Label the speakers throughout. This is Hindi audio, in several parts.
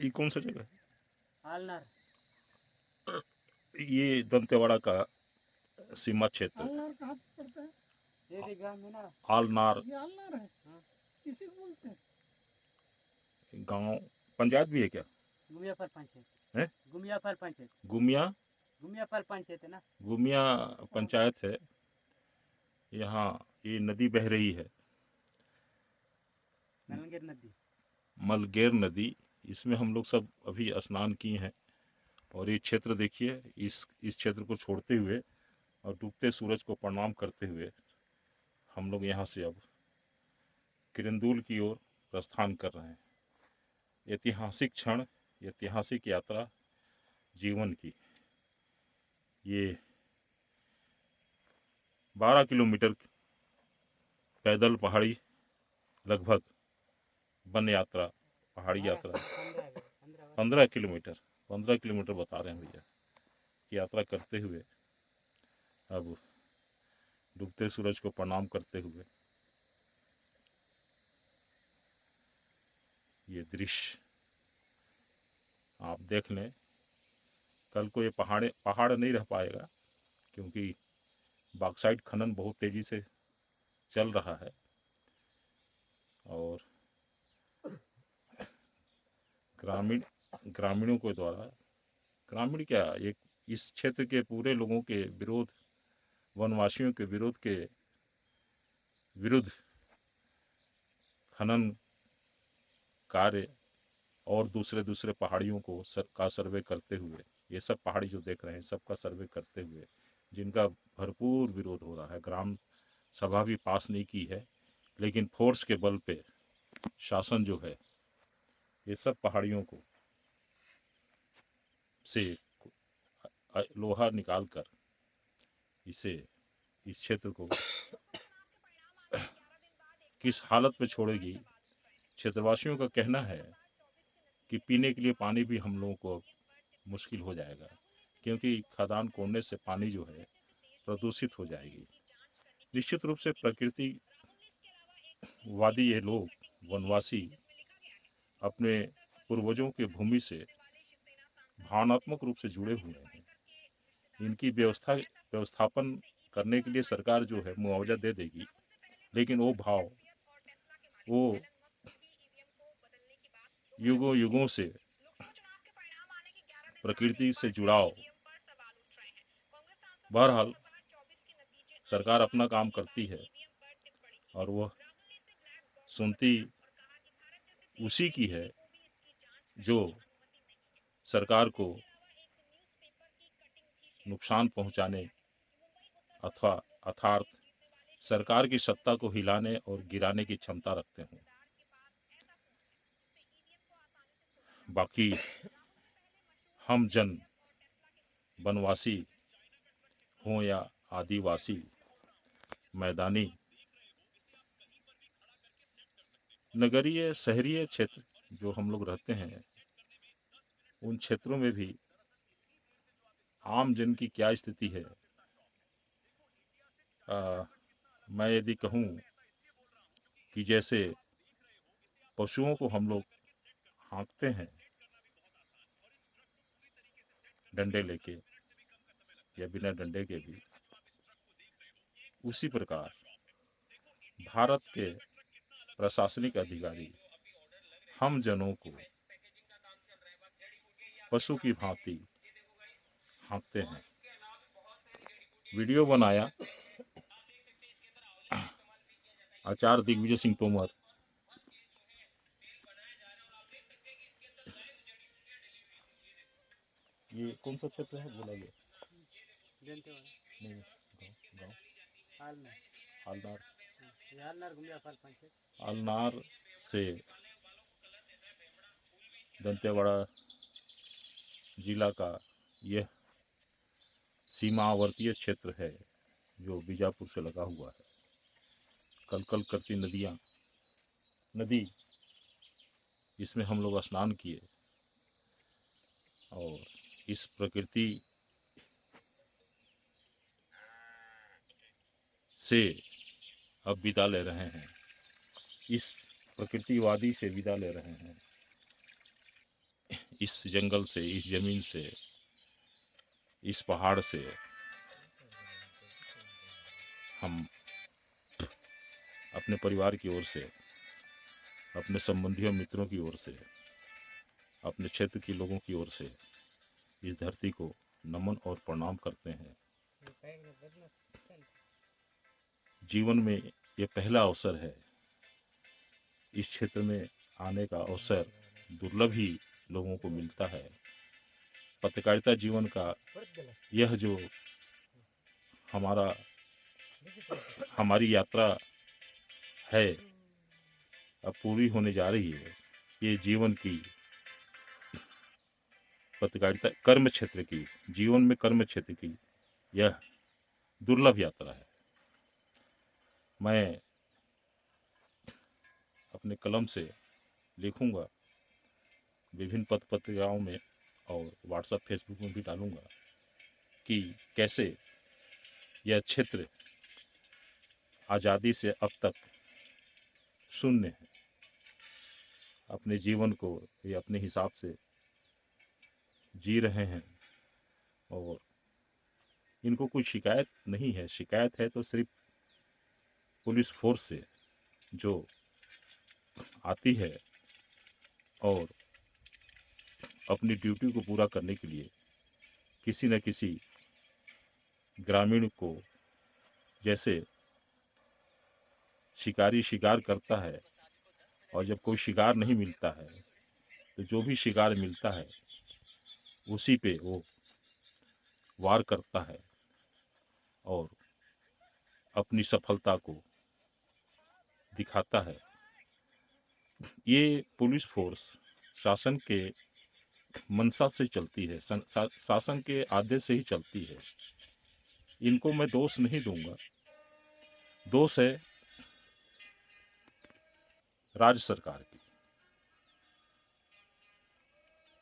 Speaker 1: ये कौन सा जगह
Speaker 2: आलनार।
Speaker 1: है? ये दंतेवाड़ा का सीमा क्षेत्र।
Speaker 3: आलनार कहाँ पे पड़ता है?
Speaker 2: ये गांव में ना
Speaker 1: आलनार
Speaker 3: ये आलनार है।
Speaker 2: हाँ।
Speaker 3: इसी को बोलते हैं।
Speaker 1: गांव पंचायत भी है क्या?
Speaker 2: गुमियाफल पंचायत
Speaker 1: है?
Speaker 2: गुमियाफल पंचायत
Speaker 1: गुमियाफल
Speaker 2: पंचायत है ना।
Speaker 1: गुमिया पंचायत है। यहाँ ये नदी बह रही है,
Speaker 2: मलंगीर नदी।
Speaker 1: मलगेर नदी। इसमें हम लोग सब अभी स्नान किए हैं। और ये क्षेत्र देखिए, इस क्षेत्र को छोड़ते हुए और डूबते सूरज को प्रणाम करते हुए हम लोग यहाँ से अब किरंदुल की ओर प्रस्थान कर रहे हैं। ऐतिहासिक क्षण, ऐतिहासिक यात्रा जीवन की। ये 12 किलोमीटर पैदल पहाड़ी, लगभग वन यात्रा, पहाड़ी यात्रा 15 किलोमीटर बता रहे हैं भैया। यात्रा करते हुए अब डूबते सूरज को प्रणाम करते हुए ये दृश्य आप देख लें। कल को ये पहाड़ नहीं रह पाएगा, क्योंकि बॉक्साइट खनन बहुत तेज़ी से चल रहा है। और ग्रामीणों के द्वारा, ग्रामीण क्या, एक इस क्षेत्र के पूरे लोगों के विरोध, वनवासियों के विरोध के विरुद्ध खनन कार्य और दूसरे पहाड़ियों को का सर्वे करते हुए, ये सब पहाड़ी जो देख रहे हैं सबका सर्वे करते हुए, जिनका भरपूर विरोध हो रहा है। ग्राम सभा भी पास नहीं की है, लेकिन फोर्स के बल पे शासन जो है ये सब पहाड़ियों को से लोहा निकाल कर इस क्षेत्र को किस हालत में छोड़ेगी। क्षेत्रवासियों का कहना है कि पीने के लिए पानी भी हम लोगों को मुश्किल हो जाएगा, क्योंकि खदान कोड़ने से पानी जो है प्रदूषित हो जाएगी। निश्चित रूप से प्रकृतिवादी ये लोग, वनवासी, अपने पूर्वजों के भूमि से भावनात्मक रूप से जुड़े हुए हैं। इनकी व्यवस्थापन करने के लिए सरकार जो है मुआवजा दे देगी, लेकिन वो भाव, वो युगों से प्रकृति से जुड़ाव, बहरहाल सरकार अपना काम करती है और वह सुनती उसी की है जो सरकार को नुकसान पहुंचाने अथवा अर्थात सरकार की सत्ता को हिलाने और गिराने की क्षमता रखते हैं। बाकी हम जन, वनवासी हों या आदिवासी, मैदानी, नगरीय, शहरीय क्षेत्र जो हम लोग रहते हैं, उन क्षेत्रों में भी आम जन की क्या स्थिति है। मैं यदि कहूँ कि जैसे पशुओं को हम लोग हाँकते हैं डंडे लेके या बिना डंडे के भी, उसी प्रकार भारत के प्रशासनिक अधिकारी हम जनों को पशु की भांति हाँकते हैं। वीडियो बनाया आचार्य दिग्विजय सिंह तोमर, ये कौन सा क्षेत्र है बोला गया? नहीं, गाँव आलनार से दंतेवाड़ा जिला का यह सीमावर्तीय क्षेत्र है जो बीजापुर से लगा हुआ है। कलकल करती नदी, इसमें हम लोग स्नान किए और इस प्रकृति से अब विदा ले रहे हैं, इस प्रकृतिवादी से विदा ले रहे हैं। इस जंगल से, इस ज़मीन से, इस पहाड़ से हम अपने परिवार की ओर से, अपने संबंधियों मित्रों की ओर से, अपने क्षेत्र के लोगों की ओर से इस धरती को नमन और प्रणाम करते हैं। जीवन में ये पहला अवसर है। इस क्षेत्र में आने का अवसर दुर्लभ ही लोगों को मिलता है। पत्रकारिता जीवन का यह जो हमारी यात्रा है, अब पूरी होने जा रही है। ये जीवन की पत्रकारिता कर्म क्षेत्र की, जीवन में कर्म क्षेत्र की यह दुर्लभ यात्रा है। मैं अपने कलम से लिखूंगा, विभिन्न पत्र पत्रिकाओं में और व्हाट्सएप फेसबुक में भी डालूंगा कि कैसे यह क्षेत्र आज़ादी से अब तक शून्य है। अपने जीवन को ये अपने हिसाब से जी रहे हैं और इनको कोई शिकायत नहीं है। शिकायत है तो सिर्फ पुलिस फोर्स से, जो आती है और अपनी ड्यूटी को पूरा करने के लिए किसी न किसी ग्रामीण को, जैसे शिकारी शिकार करता है और जब कोई शिकार नहीं मिलता है तो जो भी शिकार मिलता है उसी पे वो वार करता है और अपनी सफलता को दिखाता है। ये पुलिस फोर्स शासन के मंशा से चलती है, शासन के आदेश से ही चलती है। इनको मैं दोष नहीं दूंगा। दोष है राज्य सरकार की।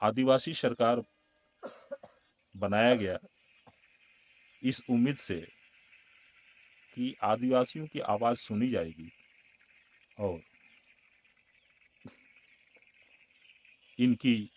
Speaker 1: आदिवासी सरकार बनाया गया इस उम्मीद से कि आदिवासियों की आवाज़ सुनी जाएगी और इनकी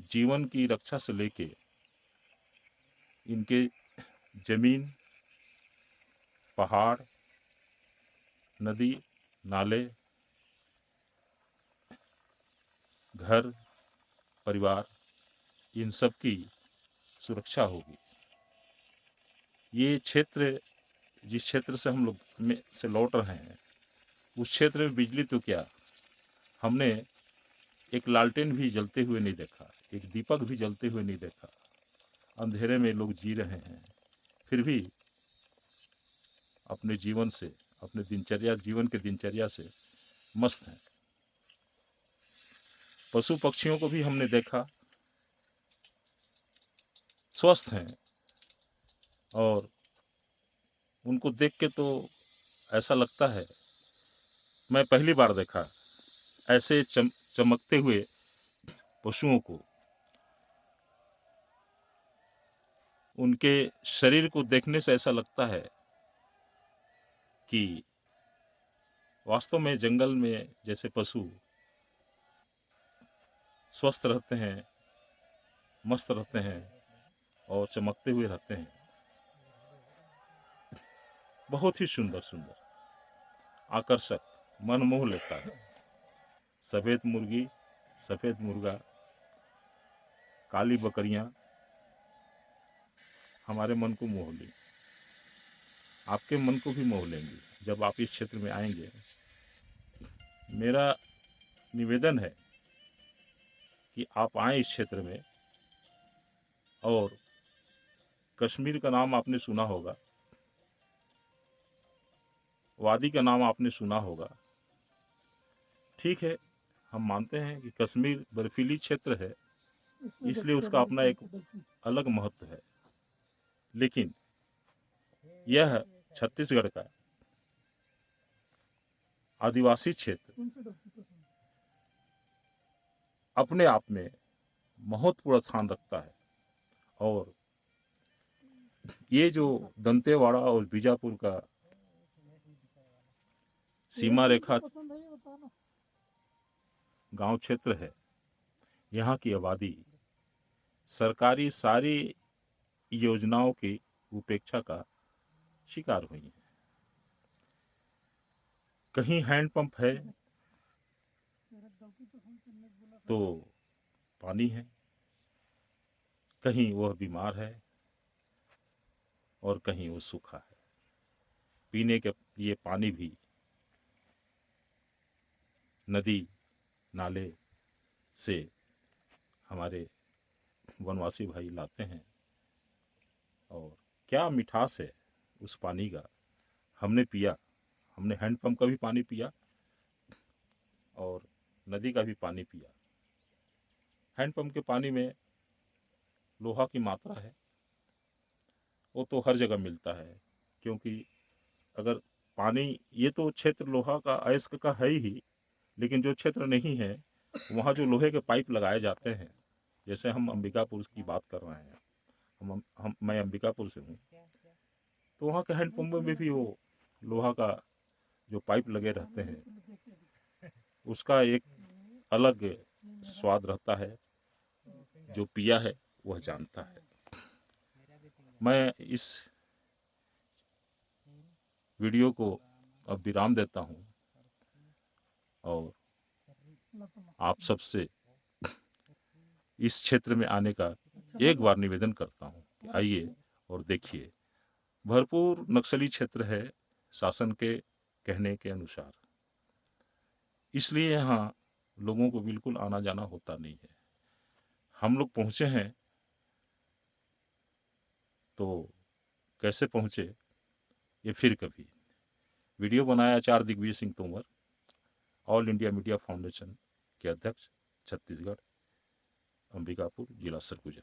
Speaker 1: जीवन की रक्षा से लेके इनके जमीन, पहाड़, नदी, नाले, घर, परिवार, इन सब की सुरक्षा होगी। ये क्षेत्र, जिस क्षेत्र से हम लोग में से लौट रहे हैं, उस क्षेत्र में बिजली तो क्या, हमने एक लालटेन भी जलते हुए नहीं देखा, एक दीपक भी जलते हुए नहीं देखा। अंधेरे में लोग जी रहे हैं, फिर भी अपने जीवन से, अपने जीवन के दिनचर्या से मस्त हैं। पशु पक्षियों को भी हमने देखा, स्वस्थ हैं और उनको देख के तो ऐसा लगता है, मैं पहली बार देखा ऐसे चमकते हुए पशुओं को। उनके शरीर को देखने से ऐसा लगता है कि वास्तव में जंगल में जैसे पशु स्वस्थ रहते हैं, मस्त रहते हैं और चमकते हुए रहते हैं। बहुत ही सुंदर सुंदर, आकर्षक, मन मोह लेता है। सफ़ेद मुर्गी, सफ़ेद मुर्गा, काली बकरियां हमारे मन को मोह ली, आपके मन को भी मोह लेंगी जब आप इस क्षेत्र में आएंगे। मेरा निवेदन है कि आप आएँ इस क्षेत्र में। और कश्मीर का नाम आपने सुना होगा, वादी का नाम आपने सुना होगा। ठीक है, हम मानते हैं कि कश्मीर बर्फीली क्षेत्र है, इसलिए उसका अपना एक अलग महत्व है। लेकिन यह छत्तीसगढ़ का आदिवासी क्षेत्र अपने आप में महत्वपूर्ण स्थान रखता है। और ये जो दंतेवाड़ा और बीजापुर का सीमा रेखा गांव क्षेत्र है, यहाँ की आबादी सरकारी सारी योजनाओं की उपेक्षा का शिकार हुई है। कहीं हैंडपंप है तो पानी है, कहीं वह बीमार है और कहीं वो सूखा है। पीने के लिए पानी भी नदी नाले से हमारे वनवासी भाई लाते हैं, और क्या मिठास है उस पानी का। हमने पिया, हमने हैंडपंप का भी पानी पिया और नदी का भी पानी पिया। हैंडपंप के पानी में लोहा की मात्रा है, वो तो हर जगह मिलता है, क्योंकि अगर पानी, ये तो क्षेत्र लोहा का अयस्क का है ही, लेकिन जो क्षेत्र नहीं है वहाँ जो लोहे के पाइप लगाए जाते हैं, जैसे हम अंबिकापुर की बात कर रहे हैं, मैं अंबिकापुर से हूँ, तो वहाँ के हैंडपंप में भी वो लोहा का जो पाइप लगे रहते हैं, उसका एक अलग स्वाद रहता है। जो पिया है वह जानता है। मैं इस वीडियो को अब विराम देता हूँ और आप सबसे इस क्षेत्र में आने का एक बार निवेदन करता हूँ कि आइए और देखिए। भरपूर नक्सली क्षेत्र है शासन के कहने के अनुसार, इसलिए यहाँ लोगों को बिल्कुल आना जाना होता नहीं है। हम लोग पहुँचे हैं तो कैसे पहुँचे ये फिर कभी। वीडियो बनाया Acharya Digvijay Singh Tomar, all India media foundation के अध्यक्ष, छत्तीसगढ़, अंबिकापुर जिला सरगुजा।